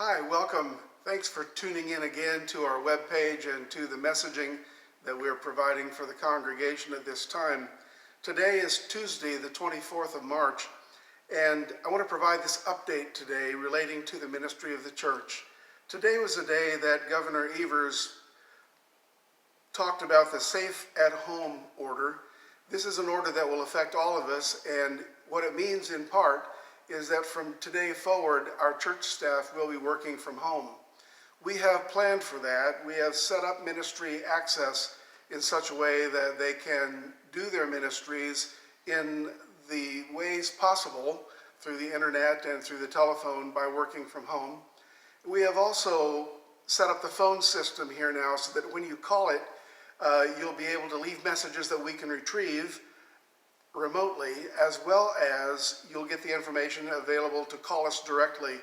Hi, welcome. Thanks for tuning in again to our webpage and to the messaging that we're providing for the congregation at this time. Today is Tuesday, the 24th of March, and I want to provide this update today relating to the ministry of the church. Today was a day that Governor Evers talked about the Safe at Home order. This is an order that will affect all of us, and what it means in part is that from today forward, our church staff will be working from home. We have planned for that. We have set up ministry access in such a way that they can do their ministries in the ways possible through the internet and through the telephone by working from home. We have also set up the phone system here now so that when you call it, you'll be able to leave messages that we can retrieve remotely, as well as you'll get the information available to call us directly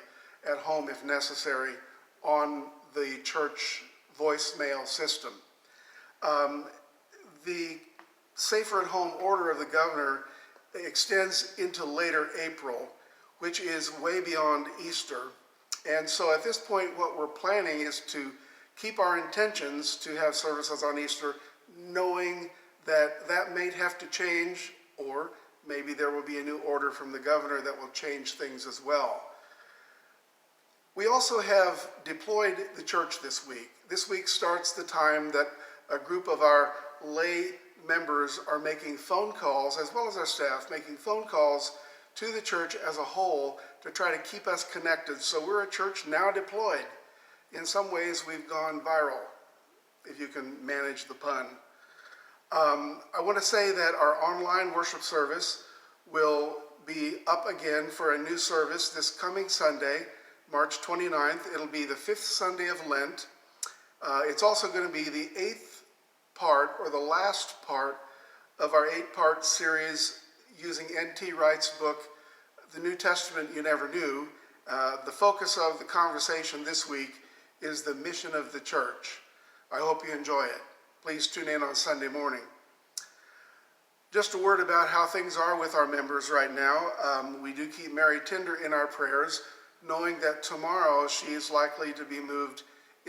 at home if necessary on the church voicemail system. The Safer at Home order of the governor extends into later April, which is way beyond Easter. And so at this point, what we're planning is to keep our intentions to have services on Easter, knowing that that may have to change, or maybe there will be a new order from the governor that will change things as well. We also have deployed the church this week. This week starts the time that a group of our lay members are making phone calls, as well as our staff, making phone calls to the church as a whole to try to keep us connected. So we're a church now deployed. In some ways, we've gone viral, if you can manage the pun. I want to say that our online worship service will be up again for a new service this coming Sunday, March 29th. It'll be the 5th Sunday of Lent. It's also going to be the 8th part, or the last part, of our 8-part series using N.T. Wright's book, The New Testament You Never Knew. The focus of the conversation this week is the mission of the church. I hope you enjoy it. Please tune in on Sunday morning. Just a word about how things are with our members right now. We do keep Mary Tinder in our prayers, knowing that tomorrow she is likely to be moved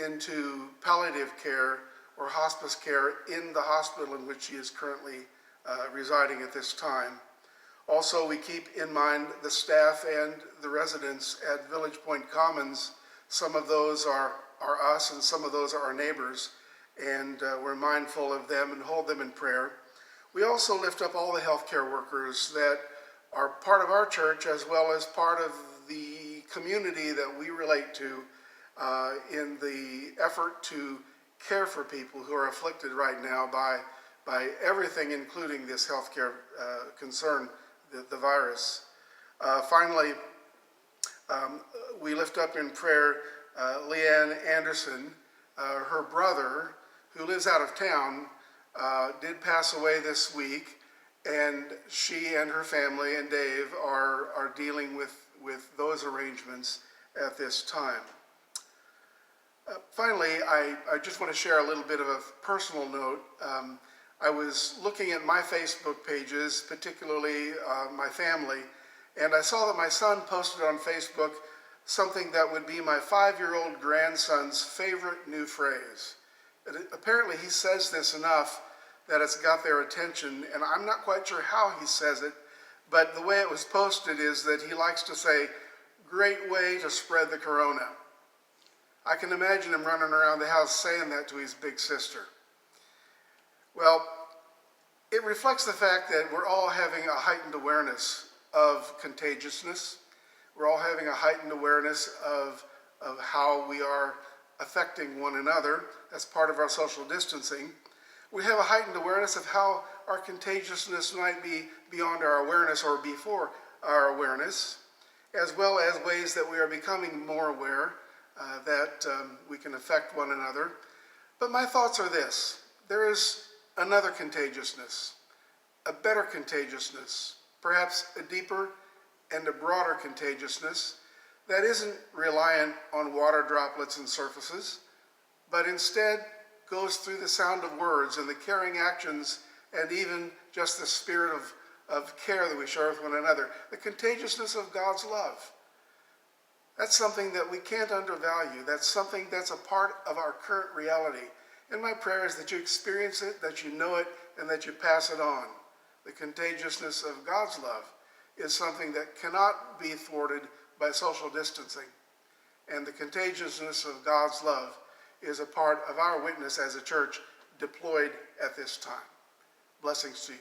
into palliative care or hospice care in the hospital in which she is currently residing at this time. Also, we keep in mind the staff and the residents at Village Point Commons. Some of those are us and some of those are our neighbors, and we're mindful of them and hold them in prayer. We also lift up all the healthcare workers that are part of our church, as well as part of the community that we relate to in the effort to care for people who are afflicted right now by everything, including this healthcare concern, the virus. Finally, we lift up in prayer Leanne Anderson. Her brother, who lives out of town, did pass away this week, and she and her family and Dave are dealing with those arrangements at this time. Finally, I just want to share a little bit of a personal note. I was looking at my Facebook pages, particularly my family, and I saw that my son posted on Facebook something that would be my 5-year-old grandson's favorite new phrase. Apparently he says this enough that it's got their attention, and I'm not quite sure how he says it, but the way it was posted is that he likes to say, "Great way to spread the corona." I can imagine him running around the house saying that to his big sister. Well, it reflects the fact that we're all having a heightened awareness of contagiousness. We're all having a heightened awareness of how we are affecting one another as part of our social distancing. We have a heightened awareness of how our contagiousness might be beyond our awareness or before our awareness, as well as ways that we are becoming more aware that we can affect one another. But my thoughts are this: there is another contagiousness, a better contagiousness, perhaps a deeper and a broader contagiousness that isn't reliant on water droplets and surfaces, but instead goes through the sound of words and the caring actions and even just the spirit of care that we share with one another. The contagiousness of God's love. That's something that we can't undervalue. That's something that's a part of our current reality. And my prayer is that you experience it, that you know it, and that you pass it on. The contagiousness of God's love is something that cannot be thwarted by social distancing. And the contagiousness of God's love is a part of our witness as a church deployed at this time. Blessings to you.